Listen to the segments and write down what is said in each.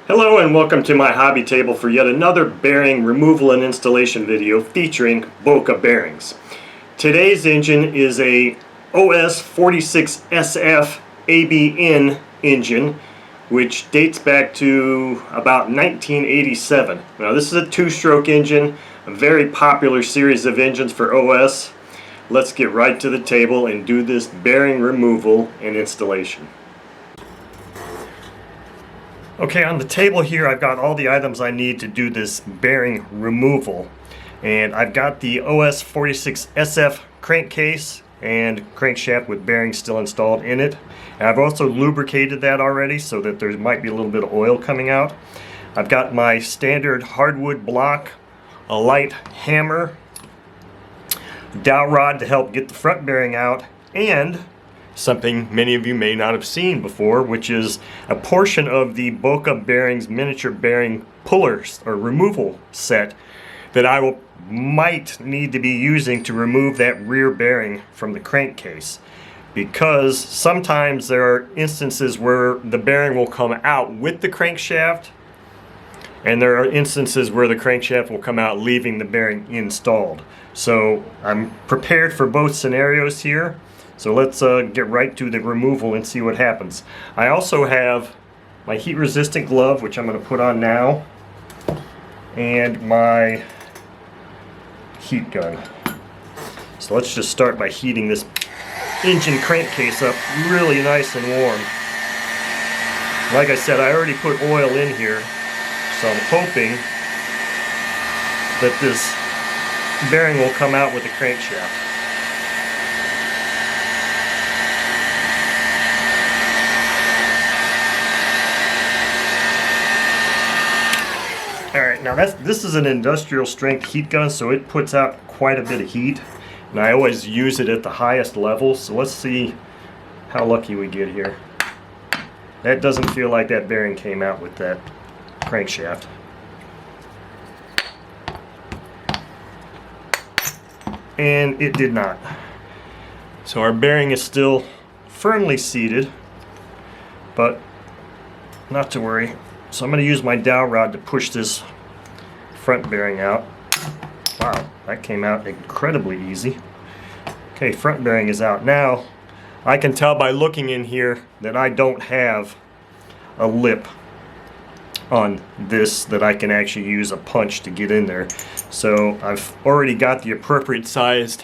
Hello and welcome to my hobby table for yet another bearing removal and installation video featuring Boca bearings. Today's engine is a OS 46SF ABN engine which dates back to about 1987. Now this is a two-stroke engine, a very popular series of engines for OS. Let's get right to the table and do this bearing removal and installation. Okay, on the table here I've got all the items I need to do this bearing removal. And I've got the OS 46SF crankcase and crankshaft with bearings still installed in it. And I've also lubricated that already so that there might be a little bit of oil coming out. I've got my standard hardwood block, a light hammer, dowel rod to help get the front bearing out, and something many of you may not have seen before, which is a portion of the Boca bearings miniature bearing pullers or removal set that I might need to be using to remove that rear bearing from the crankcase, because sometimes there are instances where the bearing will come out with the crankshaft and there are instances where the crankshaft will come out leaving the bearing installed. So I'm prepared for both scenarios here. So let's get right to the removal and see what happens. I also have my heat resistant glove, which I'm going to put on now, and my heat gun. So let's just start by heating this engine crankcase up really nice and warm. Like I said, I already put oil in here, so I'm hoping that this bearing will come out with the crankshaft. Alright, now this is an industrial strength heat gun, so it puts out quite a bit of heat, and I always use it at the highest level. So let's see how lucky we get here. That doesn't feel like that bearing came out with that crankshaft. And it did not. So our bearing is still firmly seated, but not to worry. So I'm going to use my dowel rod to push this front bearing out. Wow, that came out incredibly easy. Okay, front bearing is out. Now, I can tell by looking in here that I don't have a lip on this that I can actually use a punch to get in there. So I've already got the appropriate sized,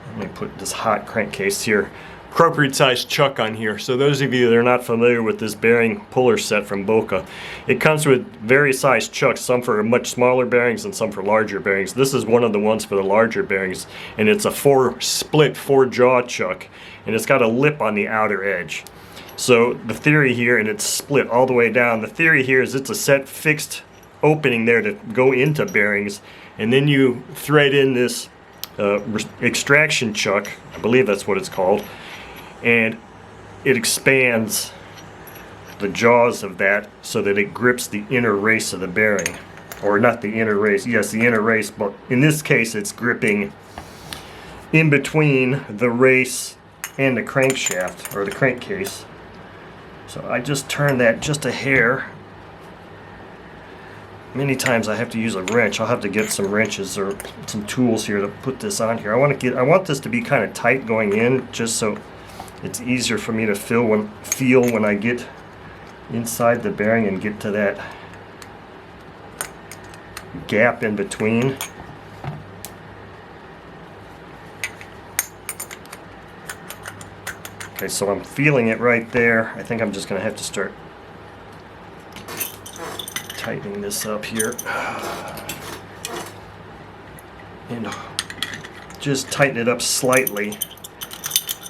let me put this hot crankcase here, appropriate sized chuck on here. So those of you that are not familiar with this bearing puller set from Boca, it comes with various sized chucks, some for much smaller bearings and some for larger bearings. This is one of the ones for the larger bearings, and it's a split four jaw chuck, and it's got a lip on the outer edge. So the theory here, and it's split all the way down, the theory here is it's a set fixed opening there to go into bearings, and then you thread in this extraction chuck, I believe that's what it's called, and it expands the jaws of that so that it grips the inner race of the bearing. Or not the inner race, yes, the inner race, but in this case it's gripping in between the race and the crankshaft, or the crankcase. So I just turn that just a hair. Many times I have to use a wrench. I'll have to get some wrenches or some tools here to put this on here. I want this to be kind of tight going in, just so it's easier for me to feel when I get inside the bearing and get to that gap in between. Okay, so I'm feeling it right there. I think I'm just going to have to start tightening this up here. And just tighten it up slightly,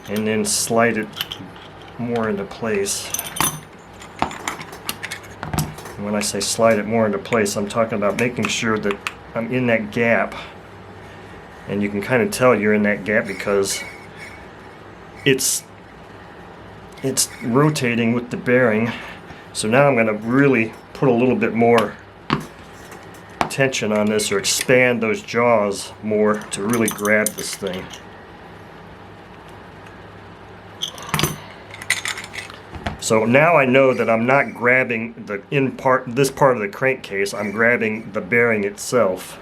and then slide it more into place. And when I say slide it more into place, I'm talking about making sure that I'm in that gap. And you can kind of tell you're in that gap because it's rotating with the bearing. So now I'm going to really put a little bit more tension on this, or expand those jaws more to really grab this thing. So now I know that I'm not grabbing this part of the crankcase, I'm grabbing the bearing itself.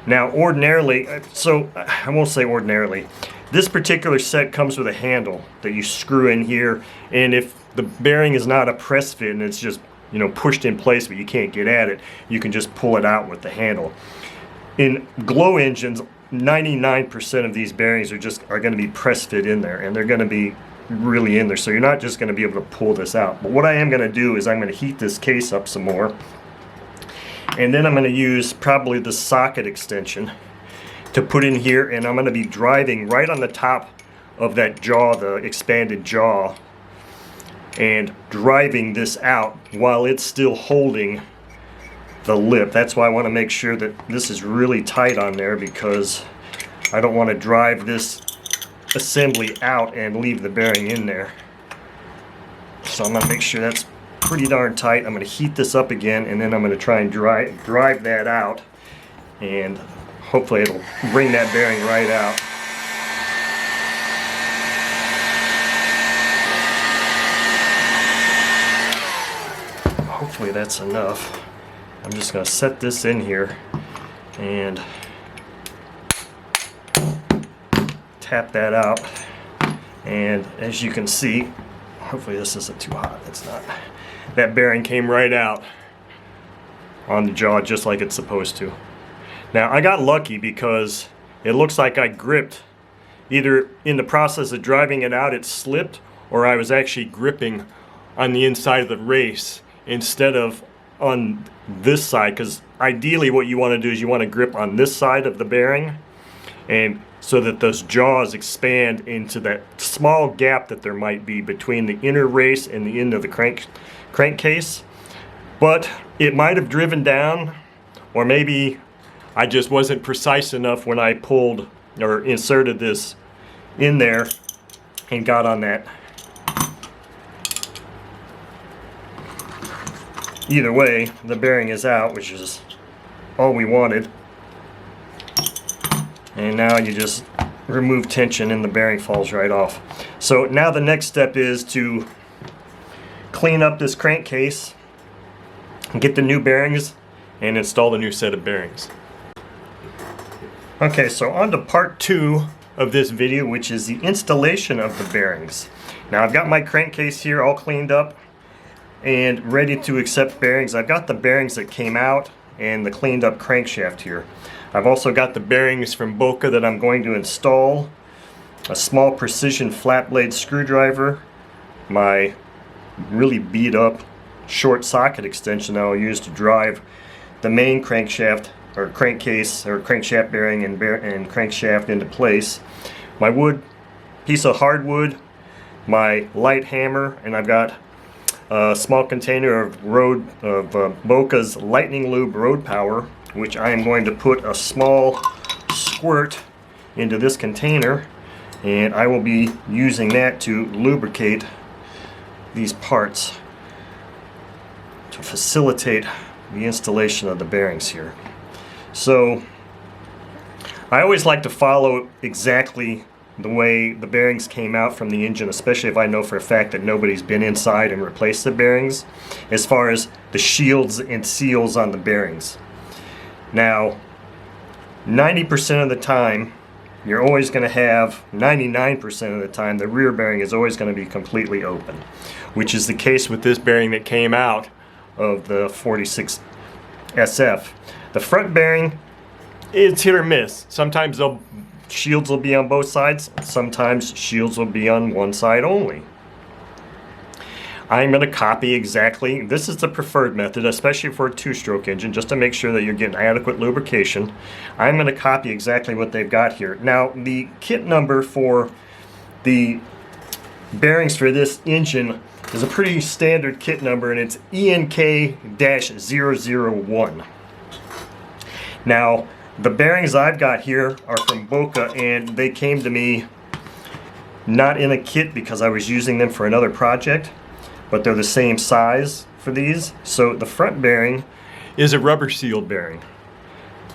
Now ordinarily, so I won't say ordinarily, this particular set comes with a handle that you screw in here, and if the bearing is not a press fit and it's just, you know, pushed in place but you can't get at it, you can just pull it out with the handle. In glow engines, 99% of these bearings are going to be press fit in there, and they're going to be really in there, so you're not just going to be able to pull this out. But what I am going to do is I'm going to heat this case up some more, and then I'm going to use probably the socket extension to put in here, and I'm going to be driving right on the top of that jaw, the expanded jaw, and driving this out while it's still holding the lip. That's why I want to make sure that this is really tight on there, because I don't want to drive this assembly out and leave the bearing in there. So I'm going to make sure that's pretty darn tight. I'm going to heat this up again, and then I'm going to try and drive that out, and hopefully it'll bring that bearing right out. Hopefully that's enough. I'm just going to set this in here and tap that out, and as you can see, hopefully this isn't too hot. It's not. That bearing came right out on the jaw just like it's supposed to. Now I got lucky because it looks like I gripped, either in the process of driving it out it slipped, or I was actually gripping on the inside of the race instead of on this side, because ideally what you want to do is you want to grip on this side of the bearing, and so that those jaws expand into that small gap that there might be between the inner race and the end of the crankcase. But it might have driven down, or maybe I just wasn't precise enough when I pulled or inserted this in there and got on that. Either way, the bearing is out, which is all we wanted. And now you just remove tension and the bearing falls right off. So now the next step is to clean up this crankcase, get the new bearings, and install the new set of bearings. Okay, so on to part 2 of this video, which is the installation of the bearings. Now I've got my crankcase here all cleaned up and ready to accept bearings. I've got the bearings that came out and the cleaned up crankshaft here. I've also got the bearings from Boca that I'm going to install, a small precision flat blade screwdriver, my really beat up short socket extension that I'll use to drive the main crankshaft or crankcase or crankshaft bearing and crankshaft into place, my piece of hardwood, my light hammer, and I've got a small container of Boca's Lightning Lube Road Power, which I am going to put a small squirt into this container, and I will be using that to lubricate these parts to facilitate the installation of the bearings here. So I always like to follow exactly the way the bearings came out from the engine, especially if I know for a fact that nobody's been inside and replaced the bearings, as far as the shields and seals on the bearings. Now, 90% of the time, you're always going to have, 99% of the time, the rear bearing is always going to be completely open, which is the case with this bearing that came out of the 46 SF. The front bearing, it's hit or miss. Sometimes shields will be on both sides, sometimes shields will be on one side only. I'm going to copy exactly, this is the preferred method, especially for a 2-stroke engine, just to make sure that you're getting adequate lubrication. I'm going to copy exactly what they've got here. Now, the kit number for the bearings for this engine is a pretty standard kit number, and it's ENK-001. Now, the bearings I've got here are from Boca, and they came to me not in a kit because I was using them for another project, but they're the same size for these. So the front bearing is a rubber sealed bearing.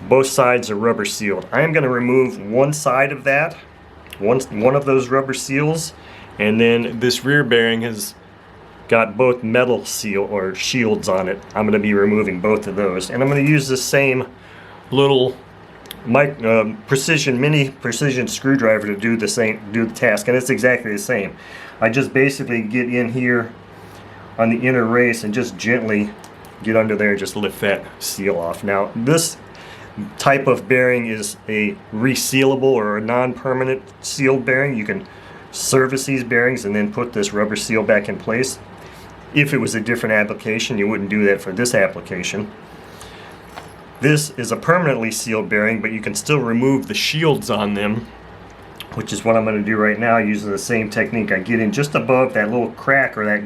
Both sides are rubber sealed. I am going to remove one side of that, one of those rubber seals, and then this rear bearing has got both metal seal or shields on it. I'm going to be removing both of those, and I'm going to use the same little mini precision screwdriver to do the task, and it's exactly the same. I just basically get in here on the inner race and just gently get under there and just lift that seal off. Now this type of bearing is a resealable or a non-permanent sealed bearing. You can service these bearings and then put this rubber seal back in place. If it was a different application, you wouldn't do that for this application. This is a permanently sealed bearing, but you can still remove the shields on them, which is what I'm going to do right now using the same technique. I get in just above that little crack or that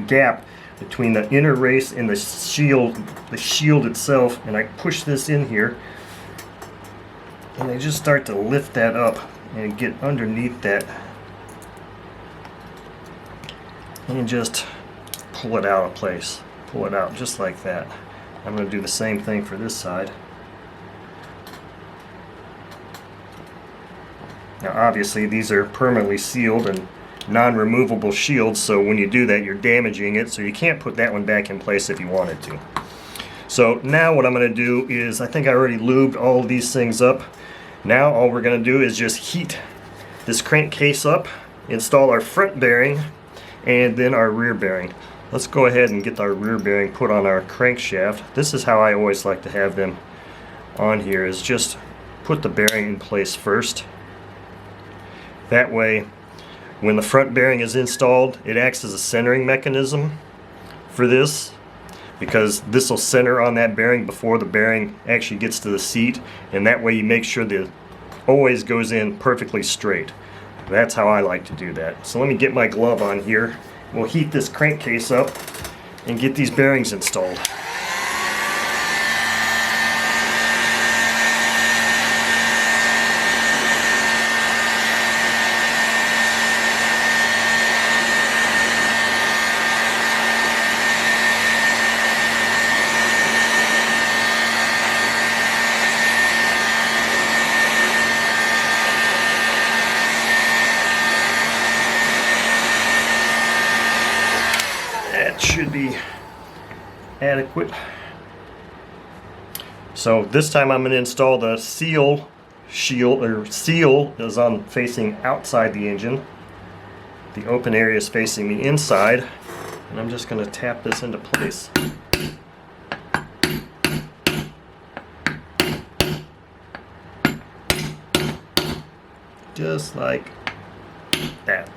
gap between the inner race and the shield itself, and I push this in here, and I just start to lift that up and get underneath that and just pull it out of place. Pull it out just like that. I'm going to do the same thing for this side. Now obviously these are permanently sealed and non-removable shields, so when you do that you're damaging it, so you can't put that one back in place if you wanted to. So now what I'm going to do is, I think I already lubed all of these things up. Now all we're going to do is just heat this crankcase up, install our front bearing and then our rear bearing. Let's go ahead and get our rear bearing put on our crankshaft. This is how I always like to have them on here, is just put the bearing in place first. That way when the front bearing is installed, it acts as a centering mechanism for this, because this will center on that bearing before the bearing actually gets to the seat, and that way you make sure that it always goes in perfectly straight. That's how I like to do that. So let me get my glove on here. We'll heat this crankcase up and get these bearings installed. Should be adequate. So this time I'm going to install the seal is on facing outside the engine. The open area is facing the inside, and I'm just going to tap this into place. Just like that.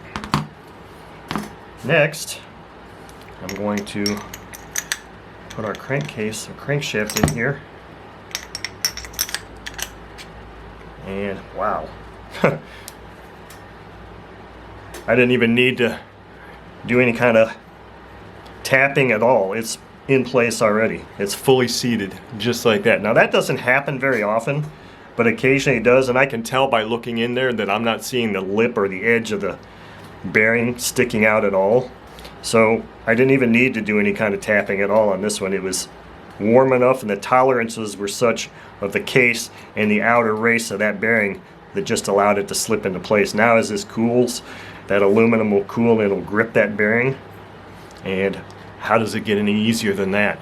Next, I'm going to put our crankcase or crankshaft in here, and wow, I didn't even need to do any kind of tapping at all. It's in place already. It's fully seated just like that. Now that doesn't happen very often, but occasionally it does, and I can tell by looking in there that I'm not seeing the lip or the edge of the bearing sticking out at all. So I didn't even need to do any kind of tapping at all on this one. It was warm enough, and the tolerances were such of the case and the outer race of that bearing that just allowed it to slip into place. Now as this cools, that aluminum will cool and it'll grip that bearing. And how does it get any easier than that?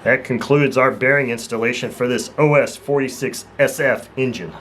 That concludes our bearing installation for this OS 46SF engine.